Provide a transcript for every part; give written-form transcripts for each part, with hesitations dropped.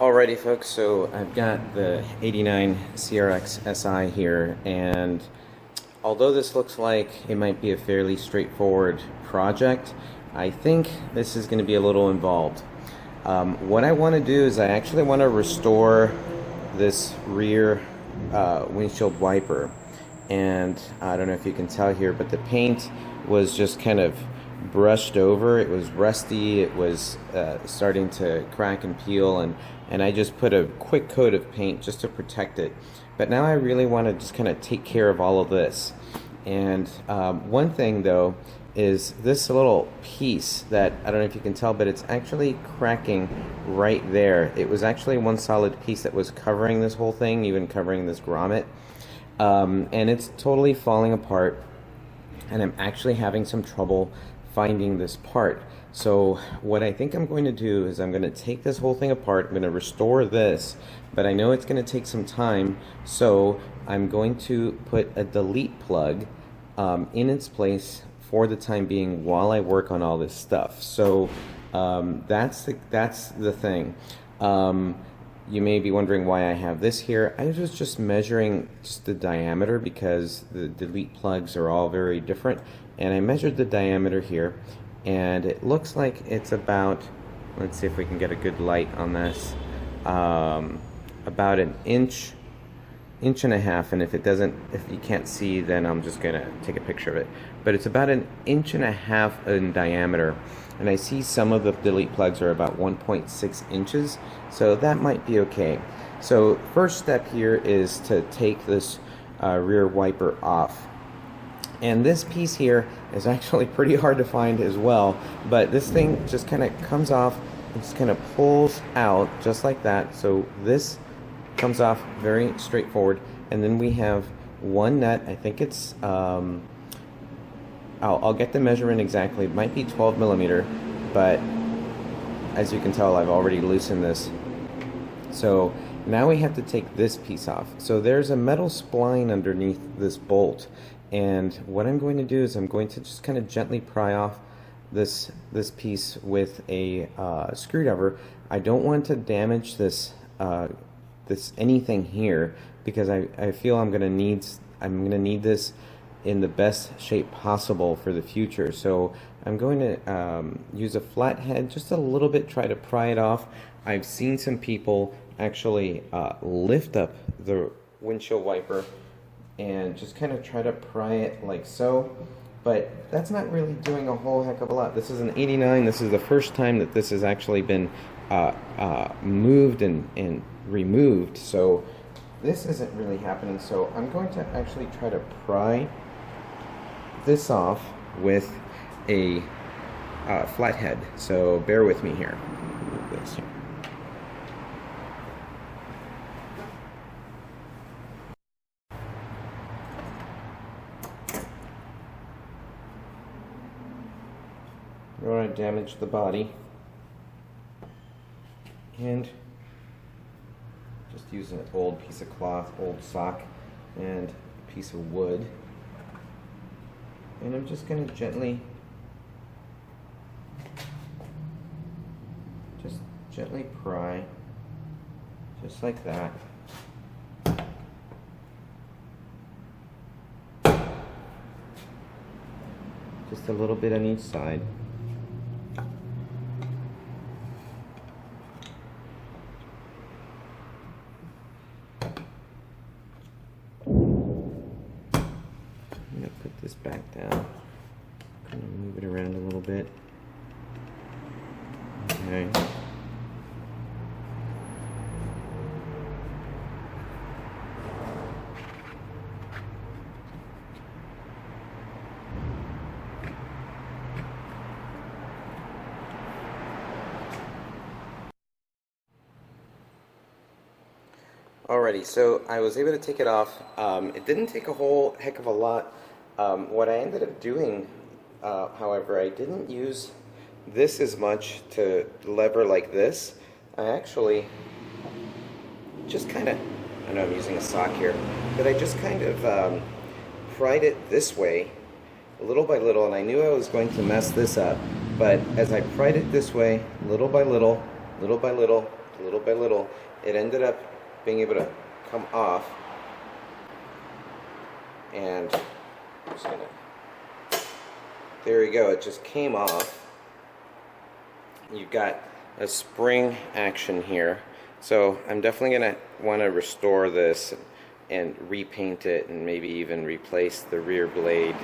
Alrighty folks, so I've got the '89 CRX SI here, and although this looks like it might be a fairly straightforward project, I think this is going to be a little involved. What I want to do is I actually want to restore this rear windshield wiper, and I don't know if you can tell here, but the paint was just kind of brushed over. It was rusty, it was starting to crack and peel, and I just put a quick coat of paint just to protect it. But now I really want to just kind of take care of all of this. And one thing though is this little piece that, I don't know if you can tell, but it's actually cracking right there. It was actually one solid piece that was covering this whole thing, even covering this grommet. And it's totally falling apart, and I'm actually having some trouble finding this part. So what I think I'm going to do is I'm going to take this whole thing apart. I'm going to restore this, but I know it's going to take some time, so I'm going to put a delete plug in its place for the time being while I work on all this stuff. So that's the thing. You may be wondering why I have this here. I was just measuring just the diameter because the delete plugs are all very different, and I measured the diameter here, and it looks like it's about, let's see if we can get a good light on this, about an inch and a half, and if you can't see, then I'm just gonna take a picture of it, but it's about an inch and a half in diameter, and I see some of the delete plugs are about 1.6 inches, so that might be okay. So first step here is to take this rear wiper off. And this piece here is actually pretty hard to find as well, but this thing just kind of comes off and just kind of pulls out just like that. So this comes off very straightforward, and then we have one nut. I think it's I'll get the measurement exactly. It might be 12 millimeter, but as you can tell, I've already loosened this. So now we have to take this piece off. So there's a metal spline underneath this bolt, and what I'm going to do is I'm going to just kind of gently pry off this piece with a screwdriver. I don't want to damage this anything here, because I feel I'm gonna need this in the best shape possible for the future. So I'm going to use a flat head just a little bit, try to pry it off. I've seen some people actually lift up the windshield wiper and just kind of try to pry it like so, but that's not really doing a whole heck of a lot. This is an '89. This is the first time that this has actually been moved and removed, so this isn't really happening. So I'm going to actually try to pry this off with a flathead, so bear with me here. I don't want to damage the body, and just use an old piece of cloth, old sock, and a piece of wood, and I'm just going to gently pry, just like that. Just a little bit on each side. I'm going to put this back down. Kind of move it around a little bit. Okay. Alrighty, so I was able to take it off. It didn't take a whole heck of a lot. What I ended up doing, however, I didn't use this as much to lever like this. I actually just kind of, I know I'm using a sock here, but I just kind of pried it this way, little by little, and I knew I was going to mess this up, but as I pried it this way, little by little, little by little, it ended up being able to come off. And I'm just gonna, there you go, it just came off. You've got a spring action here. So I'm definitely gonna want to restore this and repaint it and maybe even replace the rear blade,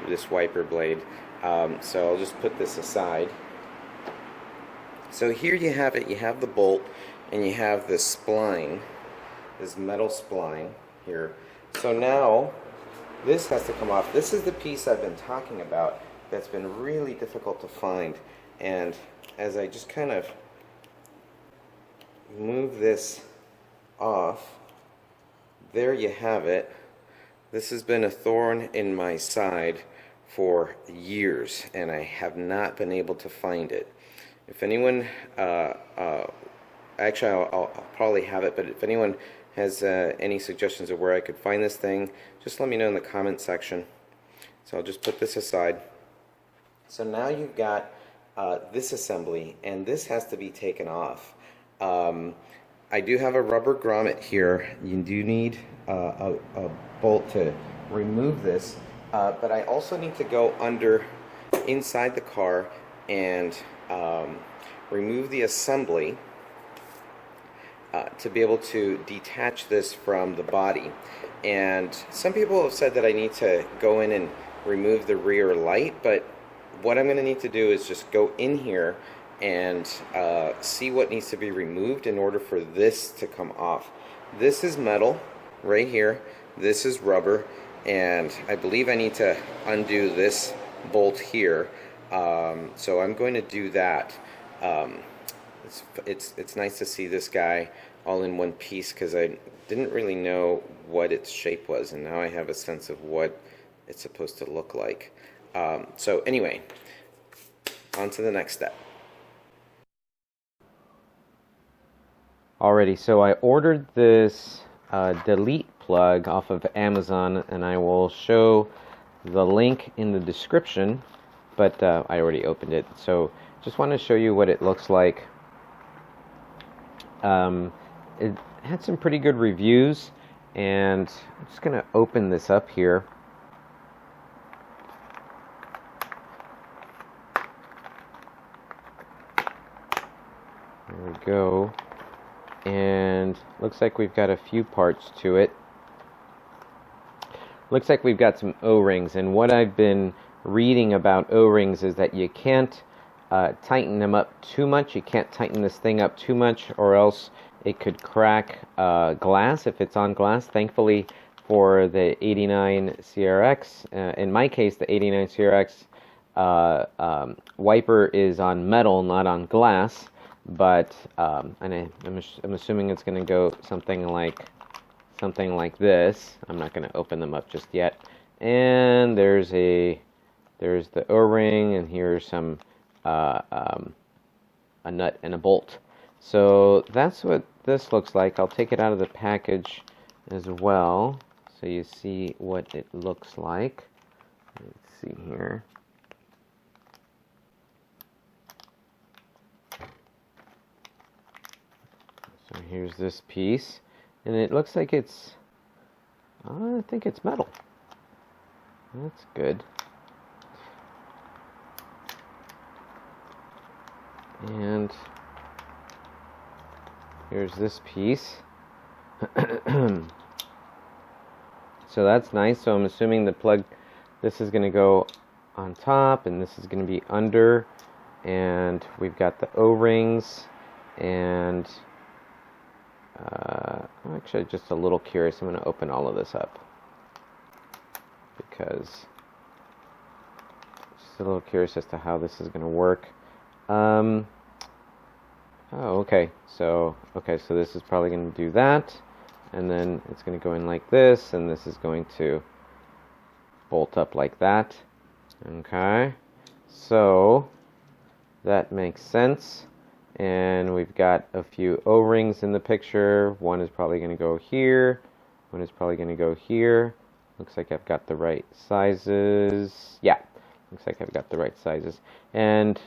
this wiper blade. So I'll just put this aside. So here you have it, you have the bolt and you have this spline, this metal spline here. So now this has to come off. This is the piece I've been talking about that's been really difficult to find, and as I just kind of move this off, there you have it. This has been a thorn in my side for years and I have not been able to find it. If anyone, actually I'll probably have it, but if anyone has any suggestions of where I could find this thing, just let me know in the comment section. So I'll just put this aside. So now you've got this assembly, and this has to be taken off. I do have a rubber grommet here. You do need a bolt to remove this, but I also need to go inside the car and remove the assembly to be able to detach this from the body. And some people have said that I need to go in and remove the rear light, but what I'm going to need to do is just go in here and see what needs to be removed in order for this to come off. This is metal right here, this is rubber, and I believe I need to undo this bolt here. So I'm going to do that. It's nice to see this guy all in one piece, because I didn't really know what its shape was, and now I have a sense of what it's supposed to look like. So anyway, on to the next step. Alrighty, so I ordered this delete plug off of Amazon, and I will show the link in the description, but I already opened it, so just want to show you what it looks like. It had some pretty good reviews, and I'm just going to open this up here. There we go. And looks like we've got a few parts to it. Looks like we've got some O-rings, and what I've been reading about O-rings is that you can't tighten them up too much. You can't tighten this thing up too much, or else it could crack glass if it's on glass. Thankfully for the 89 CRX, in my case the 89 CRX wiper is on metal, not on glass, but and I'm assuming it's going to go something like this. I'm not going to open them up just yet. And there's the O-ring, and here's some a nut and a bolt. So that's what this looks like. I'll take it out of the package as well, so you see what it looks like. Let's see here. So here's this piece, and it looks like it's, I think it's metal. That's good. And here's this piece. So that's nice. So I'm assuming the plug, this is going to go on top, and this is going to be under, and we've got the O-rings, and I'm actually just a little curious. I'm going to open all of this up because I'm just a little curious as to how this is going to work. Oh, okay. So this is probably going to do that, and then it's going to go in like this, and this is going to bolt up like that. Okay, so that makes sense. And we've got a few O-rings in the picture. One is probably going to go here. One is probably going to go here. Looks like I've got the right sizes. Yeah, looks like I've got the right sizes. And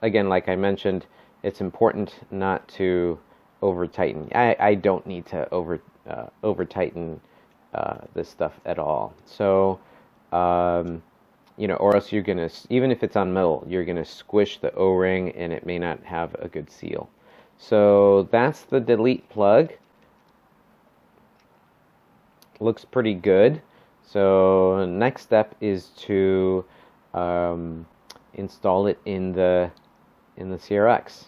again, like I mentioned, it's important not to over tighten. I don't need to over tighten this stuff at all. So you know, or else you're gonna, even if it's on metal, you're gonna squish the O-ring and it may not have a good seal. So that's the delete plug. Looks pretty good. So next step is to install it in the CRX.